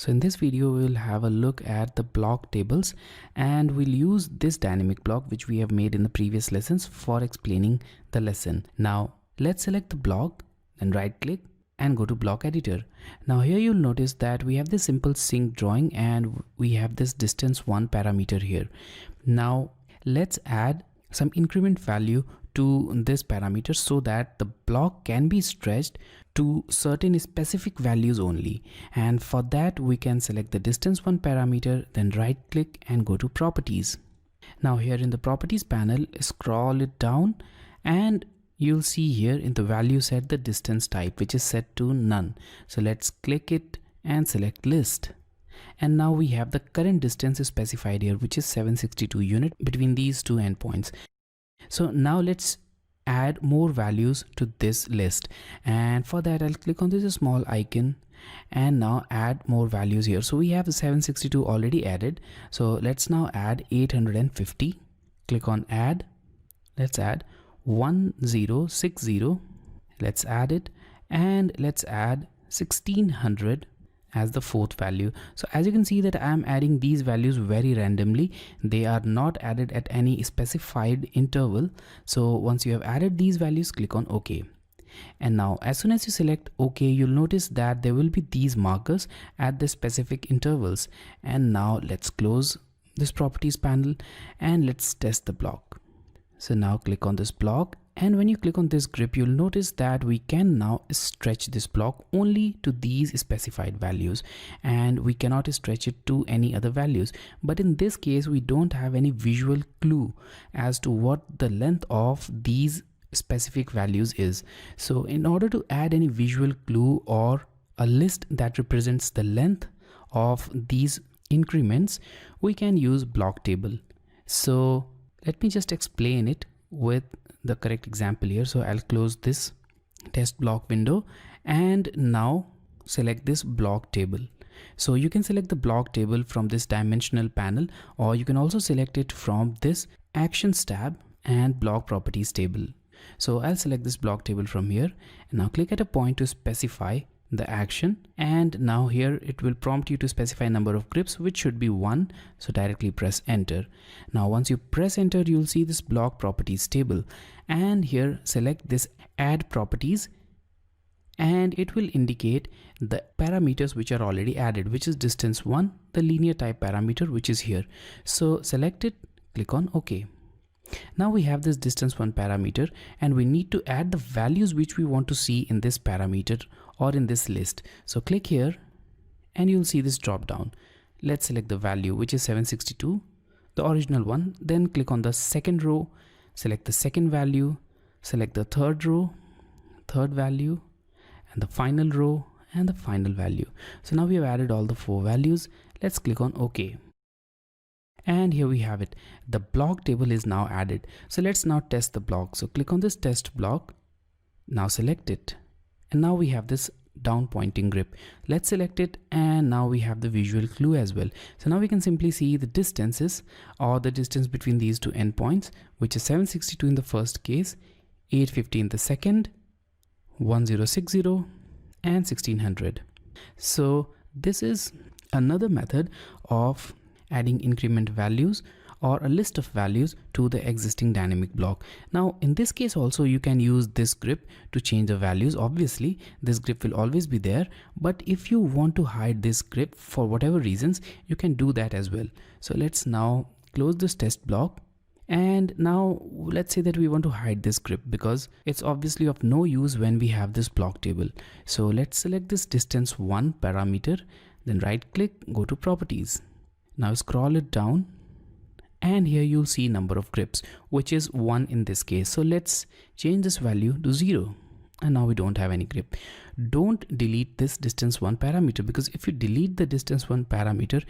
So in this video, we will have a look at the block tables, and we'll use this dynamic block which we have made in the previous lessons for explaining the lesson. Now let's select the block, then right click and go to block editor. Now here you'll notice that we have this simple sync drawing and we have this distance 1 parameter here. Now let's add some increment value to this parameter so that the block can be stretched to certain specific values only, and for that we can select the distance 1 parameter, then right click and go to properties. Now here in the properties panel, scroll it down and you'll see here in the value set the distance type which is set to none. So let's click it and select list, and now we have the current distance specified here, which is 762 unit between these two endpoints. So now let's add more values to this list, and for that I'll click on this small icon and now add more values here. So we have the 762 already added, so let's now add 850. Click on add. Let's add 1060. Let's add it, and let's add 1600 as the fourth value. So as you can see that I am adding these values very randomly. They are not added at any specified interval. So once you have added these values, click on OK. And now as soon as you select OK, you'll notice that there will be these markers at the specific intervals. And now let's close this properties panel and let's test the block. So now click on this block, and when you click on this grip, you'll notice that we can now stretch this block only to these specified values, and we cannot stretch it to any other values. But in this case, we don't have any visual clue as to what the length of these specific values is. So in order to add any visual clue or a list that represents the length of these increments, we can use block table. So let me just explain it with the correct example here. So I'll close this test block window and now select this block table. So you can select the block table from this dimensional panel, or you can also select it from this actions tab and block properties table. So I'll select this block table from here and now click at a point to specify the action, and now here it will prompt you to specify number of grips, which should be 1. So directly press enter. Now once you press enter, you'll see this block properties table, and here select this add properties, and it will indicate the parameters which are already added, which is distance 1, the linear type parameter, which is here. So select it, click on OK. Now we have this distance 1 parameter, and we need to add the values which we want to see in this parameter or in this list. So click here and you'll see this drop down. Let's select the value, which is 762, the original one. Then click on the second row, select the second value, select the third row, third value, and the final row and the final value. So now we have added all the 4 values. Let's click on OK. And here we have it. The block table is now added. So let's now test the block. So click on this test block. Now select it. And now we have this down pointing grip. Let's select it, and now we have the visual clue as well. So now we can simply see the distances, or the distance between these two endpoints, which is 762 in the first case, 850 in the second, 1060 and 1600. So this is another method of adding increment values or a list of values to the existing dynamic block. Now in this case also you can use this grip to change the values. Obviously this grip will always be there, but if you want to hide this grip for whatever reasons, you can do that as well. So let's now close this test block, and now let's say that we want to hide this grip because it's obviously of no use when we have this block table. So let's select this distance 1 parameter, then right click, go to properties. Now scroll it down, and here you'll see number of grips, which is 1 in this case. So let's change this value to 0, and now we don't have any grip. Don't delete this distance 1 parameter, because if you delete the distance 1 parameter,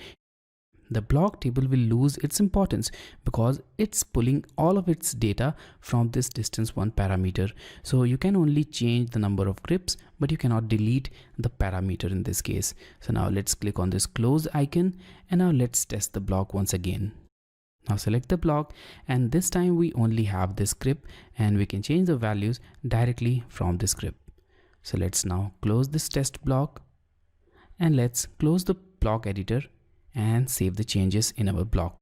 the block table will lose its importance because it's pulling all of its data from this distance 1 parameter. So you can only change the number of grips, but you cannot delete the parameter in this case. So now let's click on this close icon, and now let's test the block once again. Now select the block, and this time we only have this grip, and we can change the values directly from this grip. So let's now close this test block, and let's close the block editor and save the changes in our block.